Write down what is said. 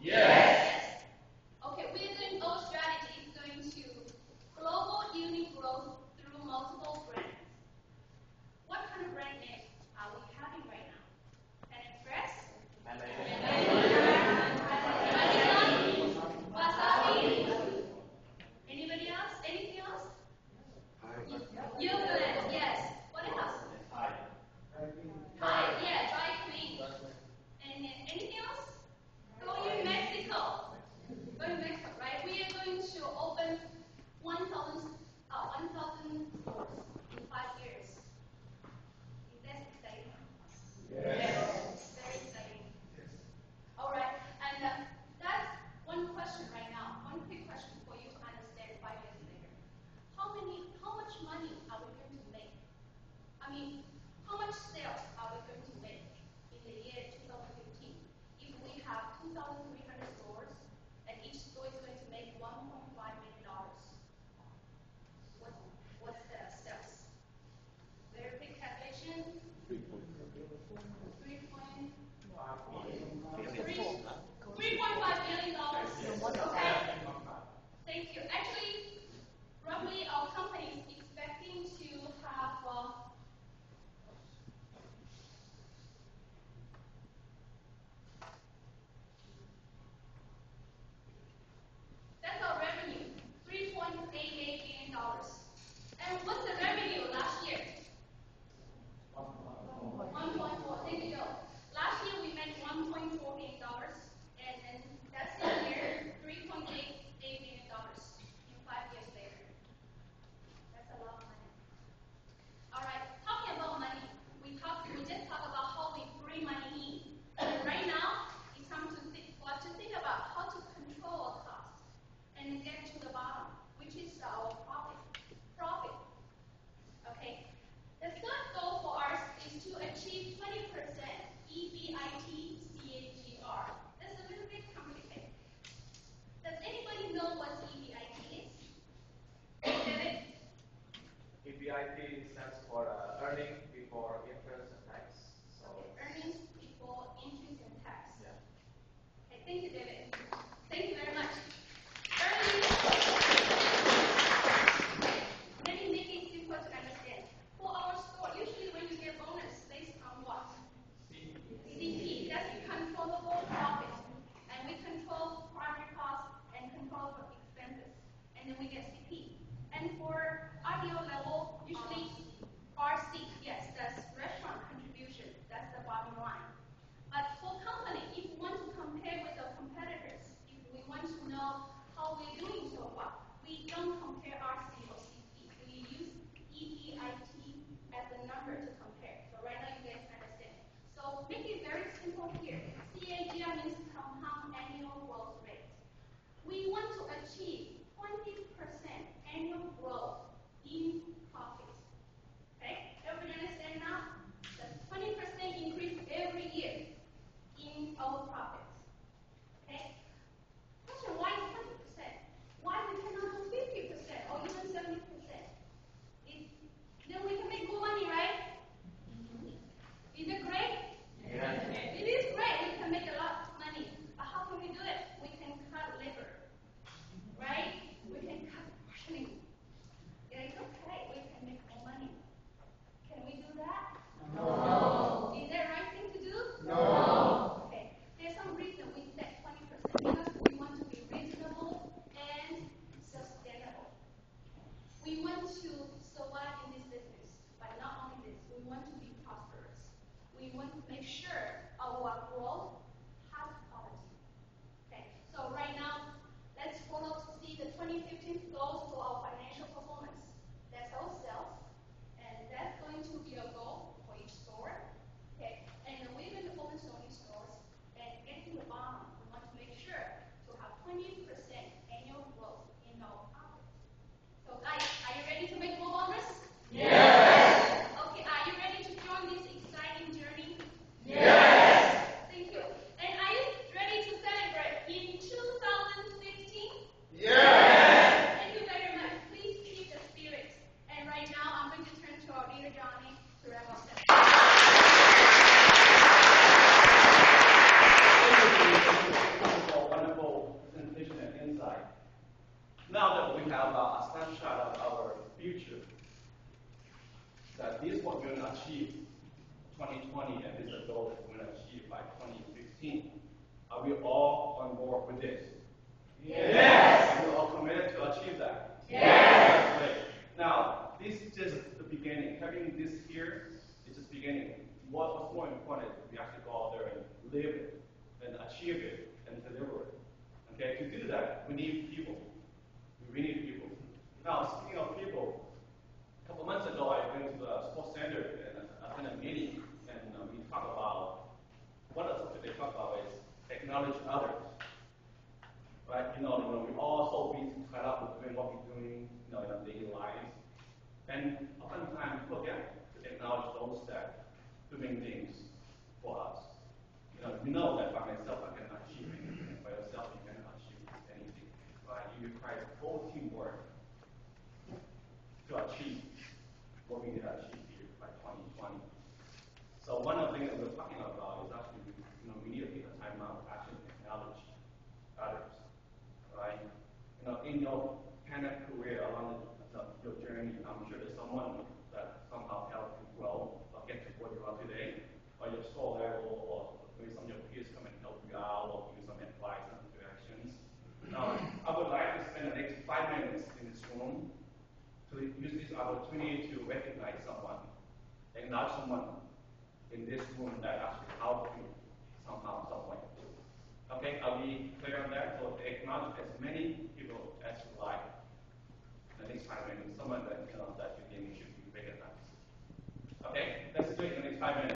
Yes. Okay, we're doing our strategy is going to global unit growth through multiple brands. What kind of brand name are we having right now? Pan Express? Wasabi? Anybody else? Anything else? Yogurt, yes. What else? Tide, yeah, dry clean. And anything else? Going to Mexico. have a snapshot of our future. That this is what we're going to achieve 2020, and this is a goal that we're going to achieve by 2015. Are we all on board with this? Yes. Are we all committed to achieve that? Yes. Great. Now, this is just the beginning. Having this here is just beginning. What's more important is we actually go out there and live it, and achieve it, and deliver it. Okay, to do that, we need people. We need people. Now, speaking of people, a couple months ago, I went to the sports center and attended a meeting, and we talked about, one of the subjects they talk about is acknowledge others. Right? We all so busy tied up with doing what we're doing, in our daily lives. And oftentimes we forget to acknowledge those that doing things for us. We know that by myself I cannot achieve anything. By yourself you cannot achieve anything. Right? It requires full teamwork to achieve what we need to achieve here by 2020. So one of the things that we're talking about is actually, we need to take a time out to actually acknowledge others. Right? In your kind of career along your journey, I'm sure there's someone that somehow helped you grow or get to where you are today, or your store level, or maybe some of your peers come and help you out, or give you some advice and directions. Now, I would like to spend the next 5 minutes in this room to use this opportunity to recognize someone, acknowledge someone in this room that actually helped you somehow, some way. Okay, are we clear on that? So acknowledge as many people as you like. The next 5 minutes, someone that